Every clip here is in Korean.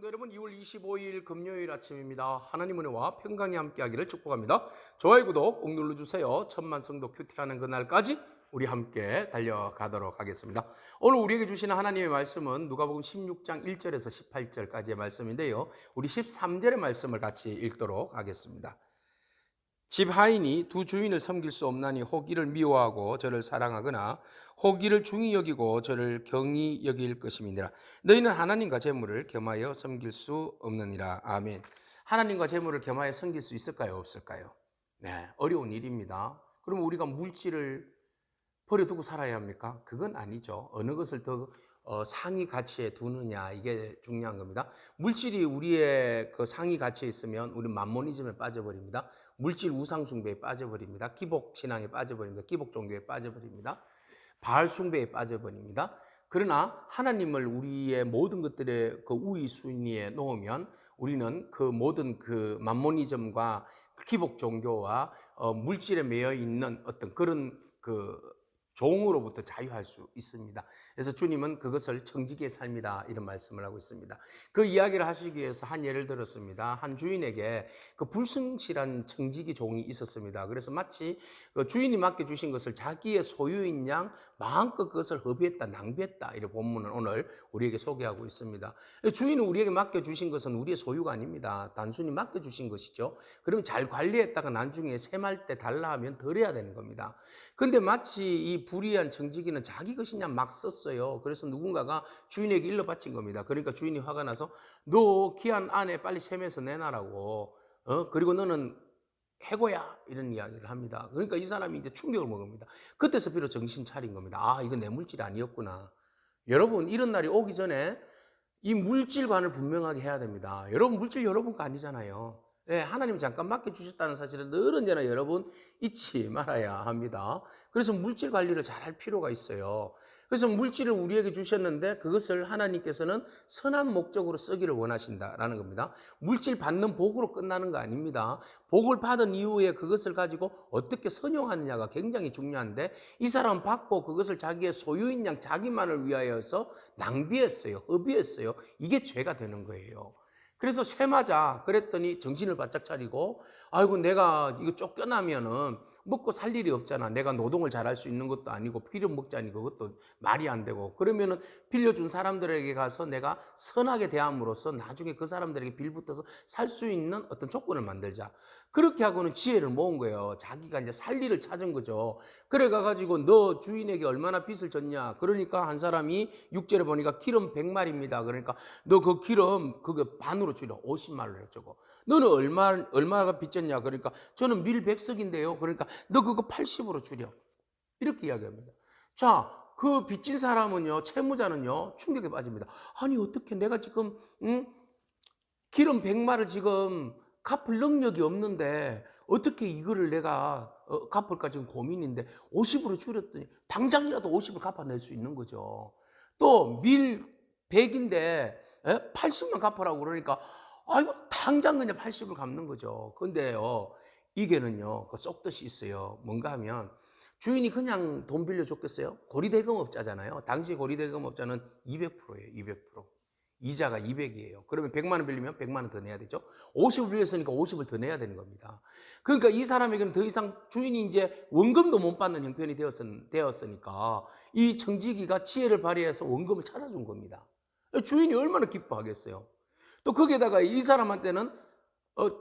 성도 여러분, 2월 25일 금요일 아침입니다. 하나님 은혜와 평강이 함께하기를 축복합니다. 좋아요, 구독 꼭 눌러주세요. 천만 성도 큐티하는 그날까지 우리 함께 달려가도록 하겠습니다. 오늘 우리에게 주시는 하나님의 말씀은 누가복음 16장 1절에서 18절까지의 말씀인데요, 우리 13절의 말씀을 같이 읽도록 하겠습니다. 집 하인이 두 주인을 섬길 수 없나니 혹 이를 미워하고 저를 사랑하거나 혹 이를 중히 여기고 저를 경히 여길 것임이니라. 너희는 하나님과 재물을 겸하여 섬길 수 없느니라. 아멘. 하나님과 재물을 겸하여 섬길 수 있을까요, 없을까요? 네, 어려운 일입니다. 그럼 우리가 물질을 버려두고 살아야 합니까? 그건 아니죠. 어느 것을 더 상위 가치에 두느냐, 이게 중요한 겁니다. 물질이 우리의 그 상위 가치에 있으면 우리 만모니즘에 빠져버립니다. 물질 우상 숭배에 빠져버립니다. 기복 신앙에 빠져버립니다. 기복 종교에 빠져버립니다. 바알 숭배에 빠져버립니다. 그러나 하나님을 우리의 모든 것들의 그 우위 순위에 놓으면 우리는 그 모든 그 만모니즘과 기복 종교와 물질에 매여 있는 어떤 그런 그 종으로부터 자유할 수 있습니다. 그래서 주님은 그것을 청지기의 삶이다, 이런 말씀을 하고 있습니다. 그 이야기를 하시기 위해서 한 예를 들었습니다. 한 주인에게 그 불성실한 청지기 종이 있었습니다. 그래서 마치 그 주인이 맡겨주신 것을 자기의 소유인 양 마음껏 그것을 허비했다, 낭비했다, 이런 본문을 오늘 우리에게 소개하고 있습니다. 주인은 우리에게 맡겨주신 것은 우리의 소유가 아닙니다. 단순히 맡겨주신 것이죠. 그러면 잘 관리했다가 나중에 셈할 때 달라 하면 덜 해야 되는 겁니다. 근데 마치 이 불의한 청지기는 자기 것이냐 막 썼어요. 그래서 누군가가 주인에게 일러 바친 겁니다. 그러니까 주인이 화가 나서 너 기한 안에 빨리 셈해서 내놔라고, 그리고 너는 해고야, 이런 이야기를 합니다. 그러니까 이 사람이 이제 충격을 먹습니다. 그때서 비로소 정신 차린 겁니다. 아, 이거 내 물질이 아니었구나. 여러분, 이런 날이 오기 전에 이 물질관을 분명하게 해야 됩니다. 여러분, 물질 여러분 거 아니잖아요. 네, 하나님 잠깐 맡겨주셨다는 사실을 늘 언제나 여러분 잊지 말아야 합니다. 그래서 물질 관리를 잘할 필요가 있어요. 그래서 물질을 우리에게 주셨는데 그것을 하나님께서는 선한 목적으로 쓰기를 원하신다라는 겁니다. 물질 받는 복으로 끝나는 거 아닙니다. 복을 받은 이후에 그것을 가지고 어떻게 선용하느냐가 굉장히 중요한데, 이 사람은 받고 그것을 자기의 소유인 양 자기만을 위하여서 낭비했어요. 허비했어요. 이게 죄가 되는 거예요. 그래서 셈하자 그랬더니 정신을 바짝 차리고, 아이고 내가 이거 쫓겨나면은 먹고 살 일이 없잖아. 내가 노동을 잘할 수 있는 것도 아니고 필요 먹자니 그것도 말이 안 되고, 그러면은 빌려준 사람들에게 가서 내가 선하게 대함으로써 나중에 그 사람들에게 빌붙어서 살 수 있는 어떤 조건을 만들자. 그렇게 하고는 지혜를 모은 거예요. 자기가 이제 살 일을 찾은 거죠. 그래 가가지고 너 주인에게 얼마나 빚을 졌냐. 그러니까 한 사람이 6절에 보니까 기름 100마리입니다. 그러니까 너 그 기름 그거 반으로 줄여 50마리를 해주고, 너는 얼마가 빚졌냐. 그러니까 저는 밀 100석인데요. 그러니까 너 그거 80으로 줄여. 이렇게 이야기합니다. 자, 그 빚진 사람은요, 채무자는요, 충격에 빠집니다. 아니 어떻게 내가 지금 기름 100마리를 지금 갚을 능력이 없는데 어떻게 이거를 내가 갚을까 지금 고민인데 50으로 줄였더니 당장이라도 50을 갚아낼 수 있는 거죠. 또 밀 100인데 80만 갚으라고 그러니까 아이고 당장 그냥 80을 갚는 거죠. 근데요, 이게는요 그 쏙뜻이 있어요. 뭔가 하면 주인이 그냥 돈 빌려줬겠어요? 고리대금업자잖아요. 당시 고리대금업자는 200%예요. 200%. 이자가 200이에요. 그러면 100만 원 빌리면 100만 원 더 내야 되죠. 50을 빌렸으니까 50을 더 내야 되는 겁니다. 그러니까 이 사람에게는 더 이상 주인이 이제 원금도 못 받는 형편이 되었으니까 이 청지기가 지혜를 발휘해서 원금을 찾아준 겁니다. 주인이 얼마나 기뻐하겠어요. 또 거기에다가 이 사람한테는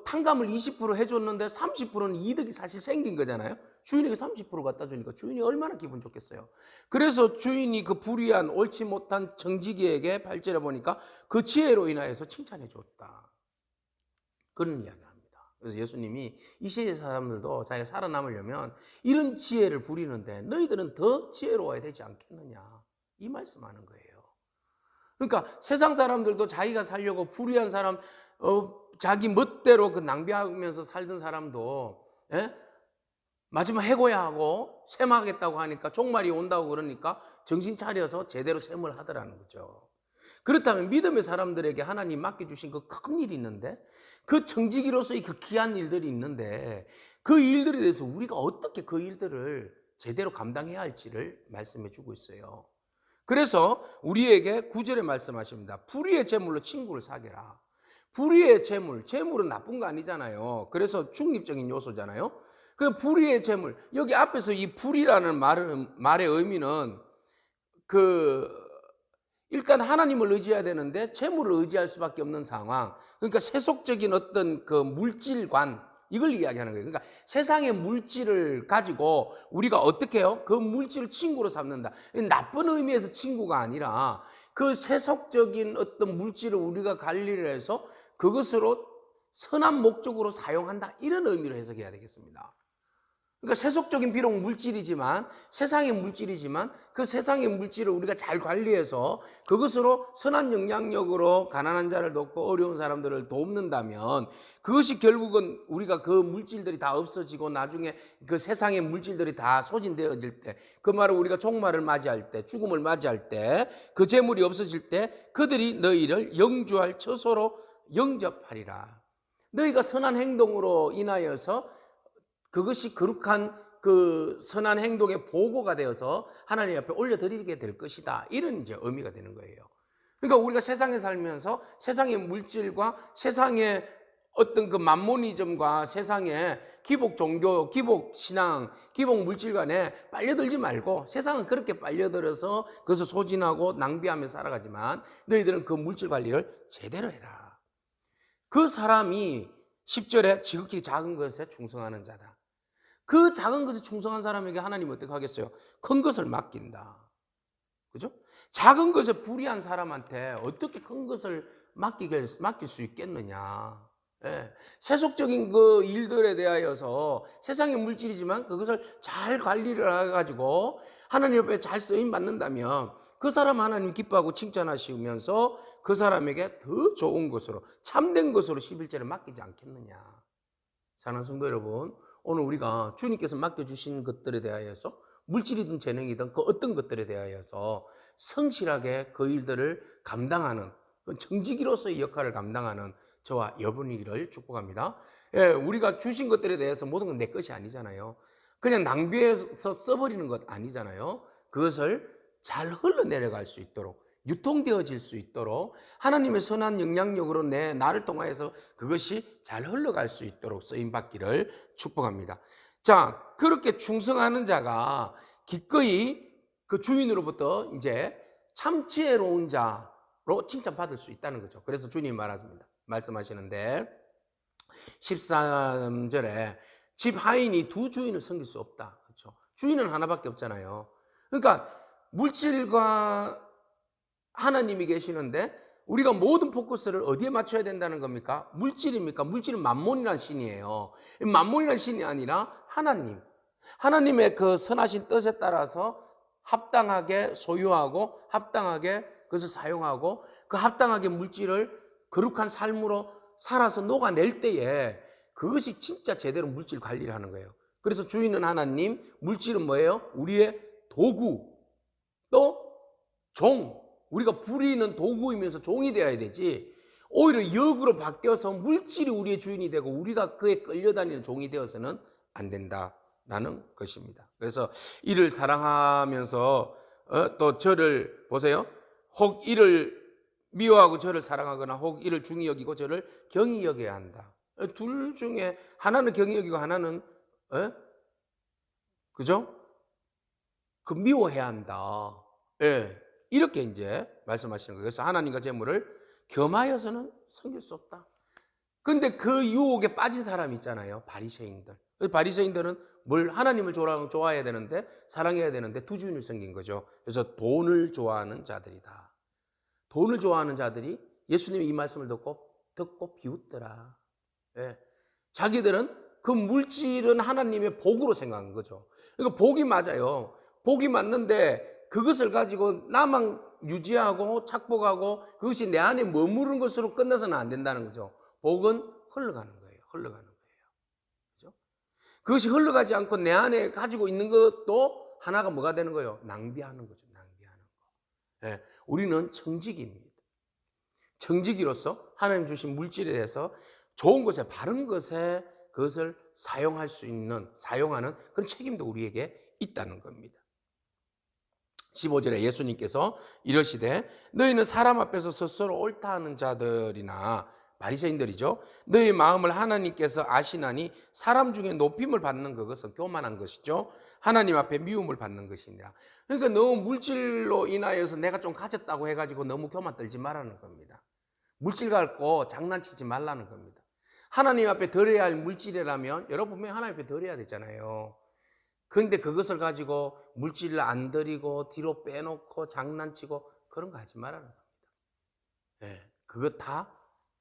탕감을 20% 해줬는데 30%는 이득이 사실 생긴 거잖아요. 주인에게 30% 갖다 주니까 주인이 얼마나 기분 좋겠어요. 그래서 주인이 그 불의한 옳지 못한 정직이에게 8절에 보니까 그 지혜로 인하여서 칭찬해 줬다, 그런 이야기를 합니다. 그래서 예수님이 이 시대의 사람들도 자기가 살아남으려면 이런 지혜를 부리는데 너희들은 더 지혜로워야 되지 않겠느냐, 이 말씀하는 거예요. 그러니까 세상 사람들도 자기가 살려고 불의한 사람, 자기 멋대로 그 낭비하면서 살던 사람도 마지막 해고야 하고 셈하겠다고 하니까 종말이 온다고 그러니까 정신 차려서 제대로 셈을 하더라는 거죠. 그렇다면 믿음의 사람들에게 하나님 맡겨주신 그 큰 일이 있는데, 그 청지기로서의 그 귀한 일들이 있는데, 그 일들에 대해서 우리가 어떻게 그 일들을 제대로 감당해야 할지를 말씀해 주고 있어요. 그래서 우리에게 9절에 말씀하십니다. 불의의 재물로 친구를 사귀라. 불의의 재물은 나쁜 거 아니잖아요. 그래서 중립적인 요소잖아요. 그 불의의 재물, 여기 앞에서 이 불이라는 말의 의미는 일단 하나님을 의지해야 되는데 재물을 의지할 수밖에 없는 상황. 그러니까 세속적인 어떤 그 물질관, 이걸 이야기하는 거예요. 그러니까 세상의 물질을 가지고 우리가 어떻게 해요? 그 물질을 친구로 삼는다. 나쁜 의미에서 친구가 아니라 그 세속적인 어떤 물질을 우리가 관리를 해서 그것으로 선한 목적으로 사용한다. 이런 의미로 해석해야 되겠습니다. 그러니까 세속적인 비록 물질이지만, 세상의 물질이지만 그 세상의 물질을 우리가 잘 관리해서 그것으로 선한 영향력으로 가난한 자를 돕고 어려운 사람들을 돕는다면 그것이 결국은 우리가 그 물질들이 다 없어지고 나중에 그 세상의 물질들이 다 소진되어질 때, 그 말을 우리가 종말을 맞이할 때, 죽음을 맞이할 때, 그 재물이 없어질 때 그들이 너희를 영주할 처소로 영접하리라. 너희가 선한 행동으로 인하여서 그것이 거룩한 그 선한 행동의 보고가 되어서 하나님 앞에 올려드리게 될 것이다. 이런 이제 의미가 되는 거예요. 그러니까 우리가 세상에 살면서 세상의 물질과 세상의 어떤 그 만모니즘과 세상의 기복 종교, 기복 신앙, 기복 물질 간에 빨려들지 말고, 세상은 그렇게 빨려들어서 그것을 소진하고 낭비하며 살아가지만 너희들은 그 물질 관리를 제대로 해라. 그 사람이 10절에 지극히 작은 것에 충성하는 자다. 그 작은 것에 충성한 사람에게 하나님은 어떻게 하겠어요? 큰 것을 맡긴다. 그죠? 작은 것에 불의한 사람한테 어떻게 큰 것을 맡길 수 있겠느냐. 예. 세속적인 그 일들에 대하여서 세상의 물질이지만 그것을 잘 관리를 해가지고 하나님 옆에 잘 쓰임 받는다면 그 사람 하나님 기뻐하고 칭찬하시면서 그 사람에게 더 좋은 것으로, 참된 것으로 11절을 맡기지 않겠느냐. 사랑하는 성도 여러분, 오늘 우리가 주님께서 맡겨주신 것들에 대하여서 물질이든 재능이든 그 어떤 것들에 대하여서 성실하게 그 일들을 감당하는, 정직이로서의 역할을 감당하는 저와 여러분이기를 축복합니다. 예, 우리가 주신 것들에 대해서 모든 건 내 것이 아니잖아요. 그냥 낭비해서 써버리는 것 아니잖아요. 그것을 잘 흘러내려갈 수 있도록, 유통되어질 수 있도록 하나님의 선한 영향력으로 나를 통하여서 그것이 잘 흘러갈 수 있도록 쓰임받기를 축복합니다. 자, 그렇게 충성하는 자가 기꺼이 그 주인으로부터 이제 참 지혜로운 자로 칭찬받을 수 있다는 거죠. 그래서 주님이 말씀하시는데 13절에 집 하인이 두 주인을 섬길 수 없다. 그렇죠? 주인은 하나밖에 없잖아요. 그러니까 물질과 하나님이 계시는데 우리가 모든 포커스를 어디에 맞춰야 된다는 겁니까? 물질입니까? 물질은 만몬이라는 신이에요. 만몬이라는 신이 아니라 하나님의 그 선하신 뜻에 따라서 합당하게 소유하고 합당하게 그것을 사용하고 그 합당하게 물질을 거룩한 삶으로 살아서 녹아낼 때에 그것이 진짜 제대로 물질 관리를 하는 거예요. 그래서 주인은 하나님, 물질은 뭐예요? 우리의 도구, 또 종. 우리가 부리는 도구이면서 종이 되어야 되지, 오히려 역으로 바뀌어서 물질이 우리의 주인이 되고 우리가 그에 끌려다니는 종이 되어서는 안 된다라는 것입니다. 그래서 이를 사랑하면서 또 저를 보세요. 혹 이를 미워하고 저를 사랑하거나 혹 이를 중히 여기고 저를 경히 여겨야 한다. 둘 중에 하나는 경히 여기고 하나는 그죠? 그 미워해야 한다. 예. 이렇게 이제 말씀하시는 거예요. 그래서 하나님과 재물을 겸하여서는 섬길 수 없다. 근데 그 유혹에 빠진 사람이 있잖아요. 바리새인들. 바리새인들은 뭘 하나님을 좋아해야 되는데, 사랑해야 되는데 두 주인을 섬긴 거죠. 그래서 돈을 좋아하는 자들이다. 돈을 좋아하는 자들이 예수님이 이 말씀을 듣고 비웃더라. 예. 자기들은 그 물질은 하나님의 복으로 생각한 거죠. 그러니까 복이 맞아요. 복이 맞는데 그것을 가지고 나만 유지하고 착복하고 그것이 내 안에 머무르는 것으로 끝나서는 안 된다는 거죠. 복은 흘러가는 거예요. 그렇죠? 그것이 흘러가지 않고 내 안에 가지고 있는 것도 하나가 뭐가 되는 거예요? 낭비하는 거죠. 낭비하는 거. 네, 우리는 청지기입니다. 청지기로서 하나님 주신 물질에 대해서 좋은 것에, 바른 것에 그것을 사용하는 그런 책임도 우리에게 있다는 겁니다. 15절에 예수님께서 이러시되 너희는 사람 앞에서 스스로 옳다 하는 자들이나 바리새인들이죠. 너희 마음을 하나님께서 아시나니 사람 중에 높임을 받는 그것은 교만한 것이죠. 하나님 앞에 미움을 받는 것이니라. 그러니까 너무 물질로 인하여서 내가 좀 가졌다고 해가지고 너무 교만 떨지 말라는 겁니다. 물질 갖고 장난치지 말라는 겁니다. 하나님 앞에 드려야 할 물질이라면 여러분 분명히 하나님 앞에 드려야 되잖아요. 그런데 그것을 가지고 물질을 안 드리고 뒤로 빼놓고 장난치고 그런 거 하지 말라는 겁니다. 네, 그거 다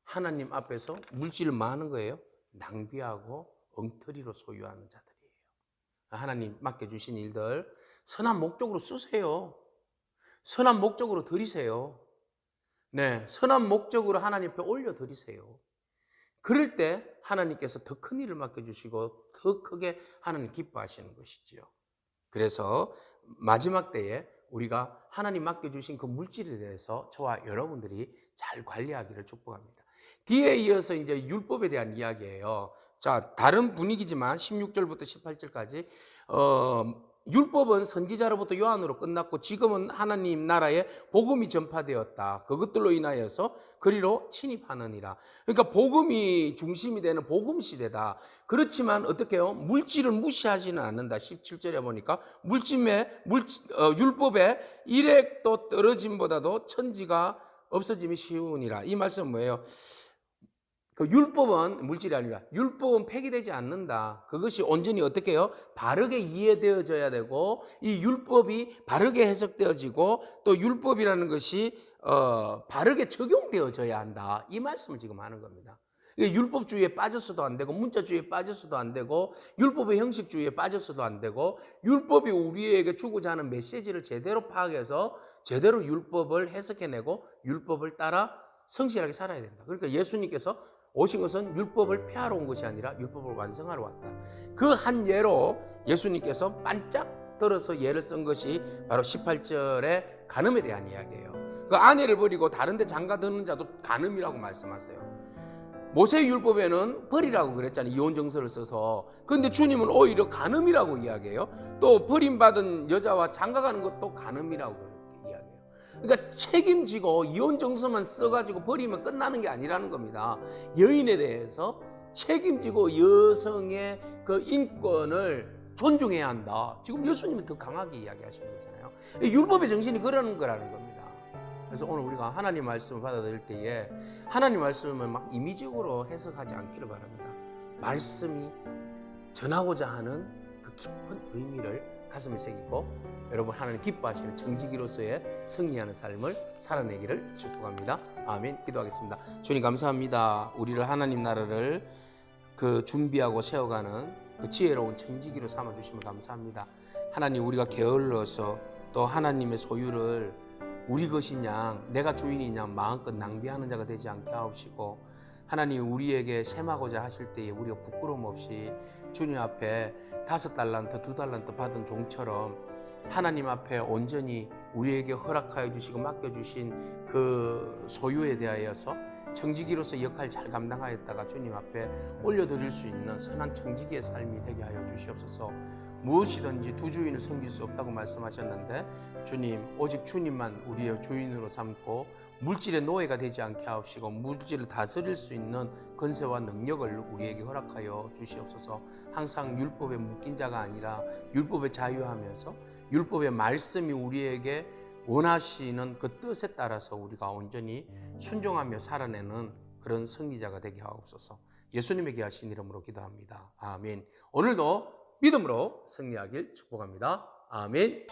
하나님 앞에서 물질 많은 거예요. 낭비하고 엉터리로 소유하는 자들이에요. 하나님 맡겨주신 일들 선한 목적으로 쓰세요. 선한 목적으로 드리세요. 네, 선한 목적으로 하나님 앞에 올려드리세요. 그럴 때 하나님께서 더 큰 일을 맡겨주시고 더 크게 하나님 기뻐하시는 것이지요. 그래서 마지막 때에 우리가 하나님 맡겨주신 그 물질에 대해서 저와 여러분들이 잘 관리하기를 축복합니다. 뒤에 이어서 이제 율법에 대한 이야기예요. 자, 다른 분위기지만 16절부터 18절까지 율법은 선지자로부터 요한으로 끝났고 지금은 하나님 나라에 복음이 전파되었다. 그것들로 인하여서 그리로 침입하느니라. 그러니까 복음이 중심이 되는 복음 시대다. 그렇지만 어떻게 해요? 물질을 무시하지는 않는다. 17절에 보니까 율법의 일획도 떨어짐보다도 천지가 없어짐이 쉬우니라. 이 말씀은 뭐예요? 그 율법은 물질이 아니라 율법은 폐기되지 않는다. 그것이 온전히 어떻게 해요? 바르게 이해되어져야 되고 이 율법이 바르게 해석되어지고 또 율법이라는 것이 바르게 적용되어져야 한다. 이 말씀을 지금 하는 겁니다. 율법주의에 빠져서도 안 되고 문자주의에 빠져서도 안 되고 율법의 형식주의에 빠져서도 안 되고 율법이 우리에게 주고자 하는 메시지를 제대로 파악해서 제대로 율법을 해석해내고 율법을 따라 성실하게 살아야 된다. 그러니까 예수님께서 오신 것은 율법을 폐하러 온 것이 아니라 율법을 완성하러 왔다. 그 한 예로 예수님께서 반짝 들어서 예를 쓴 것이 바로 18절의 간음에 대한 이야기예요. 그 아내를 버리고 다른 데 장가드는 자도 간음이라고 말씀하세요. 모세 율법에는 벌이라고 그랬잖아요. 이혼 정서를 써서. 그런데 주님은 오히려 간음이라고 이야기해요. 또 버림받은 여자와 장가가는 것도 간음이라고 그래요. 그러니까 책임지고 이혼 정서만 써가지고 버리면 끝나는 게 아니라는 겁니다. 여인에 대해서 책임지고 여성의 그 인권을 존중해야 한다. 지금 예수님은 더 강하게 이야기하시는 거잖아요. 율법의 정신이 그러는 거라는 겁니다. 그래서 오늘 우리가 하나님 말씀을 받아들일 때에 하나님 말씀을 막 임의적으로 해석하지 않기를 바랍니다. 말씀이 전하고자 하는 그 깊은 의미를 가슴을 새기고 여러분 하나님 기뻐하시는 정직이로서의 승리하는 삶을 살아내기를 축복합니다. 아멘. 기도하겠습니다. 주님 감사합니다. 우리를 하나님 나라를 그 준비하고 세워가는 그 지혜로운 정직이로 삼아주심을 감사합니다. 하나님 우리가 게을러서 또 하나님의 소유를 우리 것인 양 내가 주인인 양 마음껏 낭비하는 자가 되지 않게 하옵시고 하나님 우리에게 셈하고자 하실 때에 우리가 부끄러움 없이 주님 앞에 5달란트 2달란트 받은 종처럼 하나님 앞에 온전히 우리에게 허락하여 주시고 맡겨주신 그 소유에 대하여서 청지기로서 역할 잘 감당하였다가 주님 앞에 올려드릴 수 있는 선한 청지기의 삶이 되게 하여 주시옵소서. 무엇이든지 두 주인을 섬길 수 없다고 말씀하셨는데 주님 오직 주님만 우리의 주인으로 삼고 물질의 노예가 되지 않게 하옵시고 물질을 다스릴 수 있는 권세와 능력을 우리에게 허락하여 주시옵소서. 항상 율법에 묶인 자가 아니라 율법에 자유하면서 율법의 말씀이 우리에게 원하시는 그 뜻에 따라서 우리가 온전히 순종하며 살아내는 그런 승리자가 되게 하옵소서. 예수님의 귀하신 이름으로 기도합니다. 아멘. 오늘도 믿음으로 승리하길 축복합니다. 아멘.